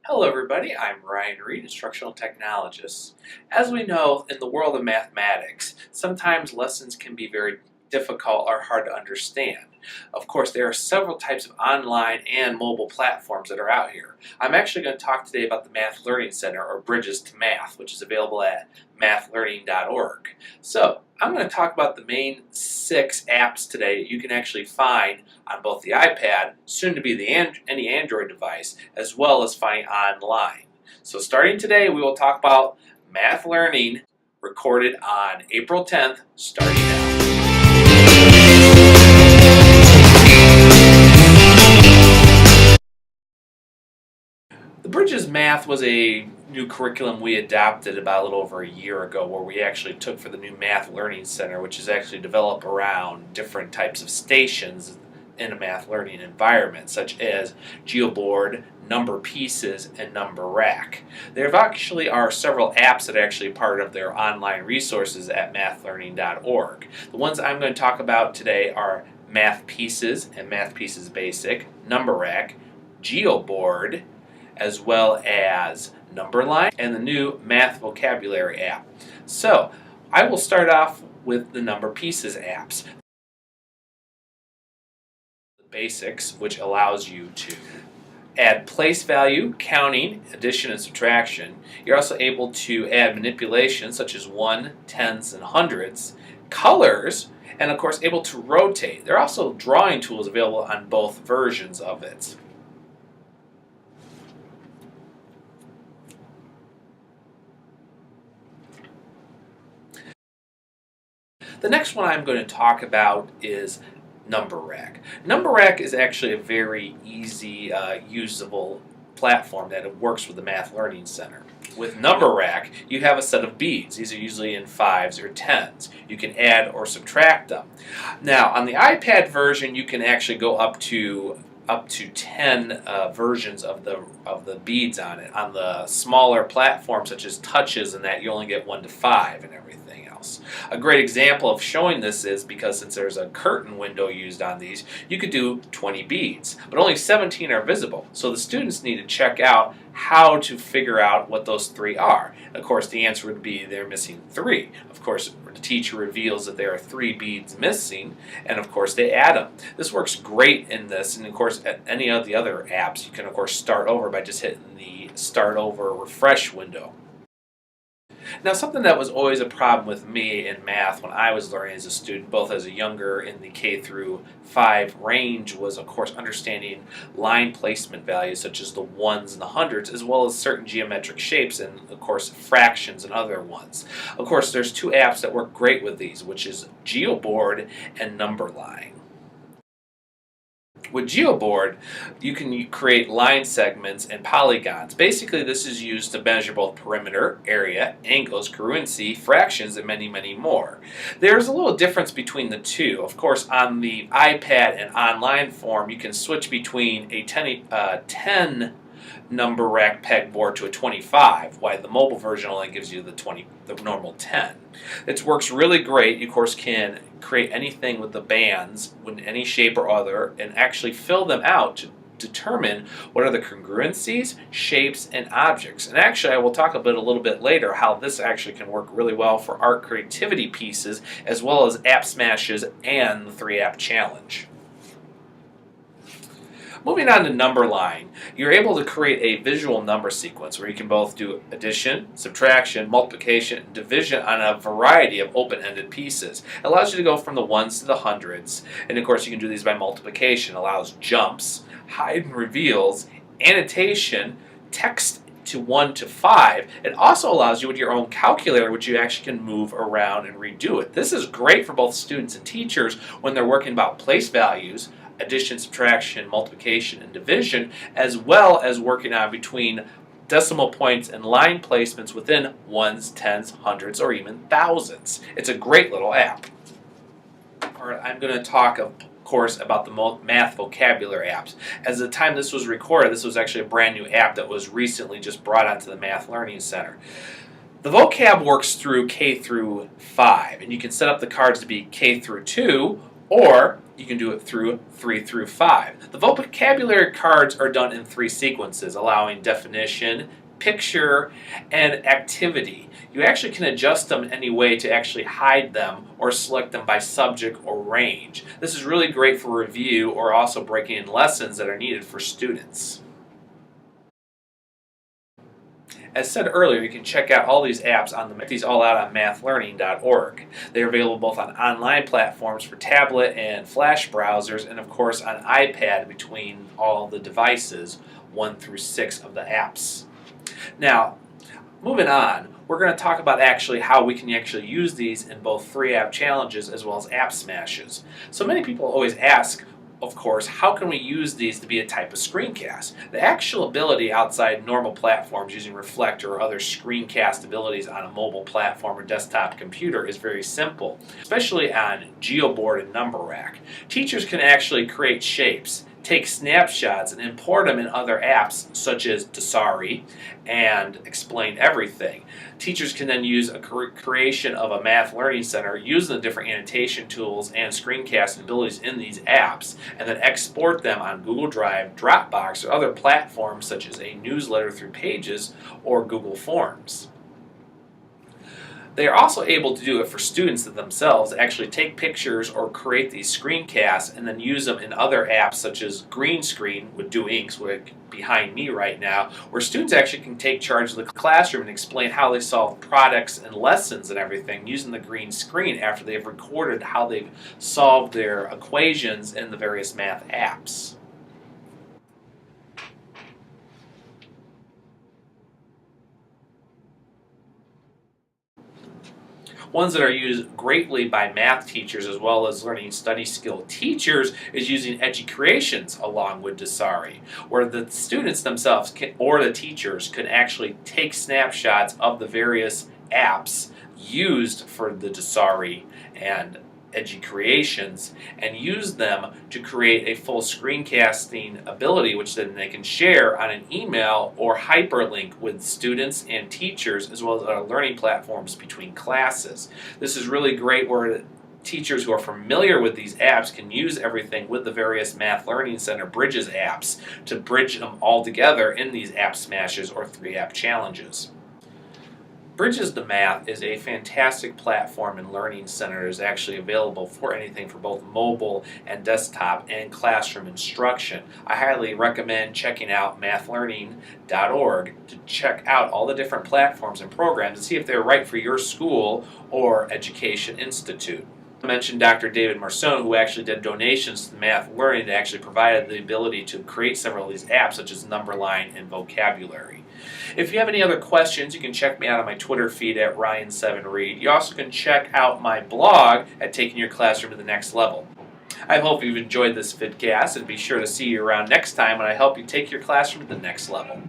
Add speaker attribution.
Speaker 1: Hello everybody, I'm Ryan Reed, Instructional Technologist. As we know, in the world of mathematics, sometimes lessons can be very difficult or hard to understand. Of course, there are several types of online and mobile platforms that are out here. I'm actually going to talk today about the Math Learning Center, or Bridges to Math, which is available at mathlearning.org. So, I'm going to talk about the main 6 apps today that you can actually find on both the iPad, soon to be any Android device, as well as finding online. So starting today, we will talk about Math Learning, recorded on April 10th, starting now. The Bridges Math was a new curriculum we adopted about a little over a year ago, where we actually took for the new Math Learning Center, which is actually developed around different types of stations in a math learning environment, such as Geoboard, Number Pieces, and Number Rack. There actually are several apps that are actually part of their online resources at mathlearning.org. The ones I'm going to talk about today are Math Pieces and Math Pieces Basic, Number Rack, Geoboard, as well as Numberline, and the new Math Vocabulary app. So, I will start off with the Number Pieces apps. Basics, which allows you to add place value, counting, addition, and subtraction. You're also able to add manipulations such as 1, tens, and hundreds, colors, and of course able to rotate. There are also drawing tools available on both versions of it. The next one I'm going to talk about is Number Rack. Number Rack is actually a very easy, usable platform that works with the Math Learning Center. With Number Rack, you have a set of beads. These are usually in 5s or 10s. You can add or subtract them. Now, on the iPad version, you can actually go up to 10 versions of the beads on it. On the smaller platforms such as Touches and that, you only get 1 to 5 and everything else. A great example of showing this is because since there's a curtain window used on these, you could do 20 beads, but only 17 are visible. So the students need to check out how to figure out what those 3 are. Of course, the answer would be they're missing 3. Of course, the teacher reveals that there are 3 beads missing, and of course they add them. This works great in this, and of course at any of the other apps, you can of course start over by just hitting the start over refresh window. Now, something that was always a problem with me in math when I was learning as a student, both as a younger in the K through 5 range, was of course understanding line placement values such as the ones and the hundreds, as well as certain geometric shapes and of course fractions and other ones. Of course, there's 2 apps that work great with these, which is Geoboard and Numberline. With Geoboard, you can create line segments and polygons. Basically, this is used to measure both perimeter, area, angles, congruency, fractions, and many, many more. There's a little difference between the two. Of course, on the iPad and online form, you can switch between a 10 number rack pegboard to a 25, while the mobile version only gives you the normal 10. It works really great. You of course can create anything with the bands in any shape or other and actually fill them out to determine what are the congruencies, shapes, and objects. And actually I will talk a little bit later how this actually can work really well for art creativity pieces, as well as Appsmashes and the 3-app challenge. Moving on to Numberline, you're able to create a visual number sequence where you can both do addition, subtraction, multiplication, and division on a variety of open-ended pieces. It allows you to go from the ones to the hundreds, and of course you can do these by multiplication. It allows jumps, hide and reveals, annotation, text to 1 to 5. It also allows you with your own calculator, which you actually can move around and redo it. This is great for both students and teachers when they're working about place values, addition, subtraction, multiplication, and division, as well as working on between decimal points and line placements within ones, tens, hundreds, or even thousands. It's a great little app. All right, I'm going to talk, of course, about the math vocabulary apps. As the time this was recorded, this was actually a brand new app that was recently just brought onto the Math Learning Center. The vocab works through K through 5, and you can set up the cards to be K through 2 or you can do it through 3 through 5. The vocabulary cards are done in 3 sequences, allowing definition, picture, and activity. You actually can adjust them any way to actually hide them or select them by subject or range. This is really great for review or also breaking in lessons that are needed for students. As said earlier, you can check out all these apps these all out on mathlearning.org. They're available both on online platforms for tablet and flash browsers, and of course on iPad between all the devices, 1 through 6 of the apps. Now, moving on, we're going to talk about actually how we can actually use these in both 3-app challenges as well as Appsmashes. So many people always ask, of course, how can we use these to be a type of screencast? The actual ability outside normal platforms using Reflector or other screencast abilities on a mobile platform or desktop computer is very simple, especially on Geoboard and Number Rack. Teachers can actually create shapes, take snapshots, and import them in other apps such as Dasari and Explain Everything. Teachers can then use a creation of a Math Learning Center using the different annotation tools and screencast abilities in these apps, and then export them on Google Drive, Dropbox, or other platforms such as a newsletter through Pages or Google Forms. They are also able to do it for students themselves, actually take pictures or create these screencasts and then use them in other apps such as Green Screen with Do Inks, which behind me right now, where students actually can take charge of the classroom and explain how they solve products and lessons and everything using the green screen after they've recorded how they've solved their equations in the various math apps. Ones that are used greatly by math teachers as well as learning study skill teachers is using Creations along with Dasari, where the students themselves or the teachers can actually take snapshots of the various apps used for the Dasari and Creations and use them to create a full screencasting ability, which then they can share on an email or hyperlink with students and teachers as well as other learning platforms between classes. This is really great where teachers who are familiar with these apps can use everything with the various Math Learning Center Bridges apps to bridge them all together in these Appsmashes or 3-app challenges. Bridges to Math is a fantastic platform and learning center that is actually available for anything for both mobile and desktop and classroom instruction. I highly recommend checking out mathlearning.org to check out all the different platforms and programs and see if they're right for your school or education institute. I mentioned Dr. David Marson, who actually did donations to Math Learning that actually provided the ability to create several of these apps such as Numberline and Vocabulary. If you have any other questions, you can check me out on my Twitter feed at Ryan7Reed. You also can check out my blog at Taking Your Classroom to the Next Level. I hope you've enjoyed this vidcast and be sure to see you around next time when I help you take your classroom to the next level.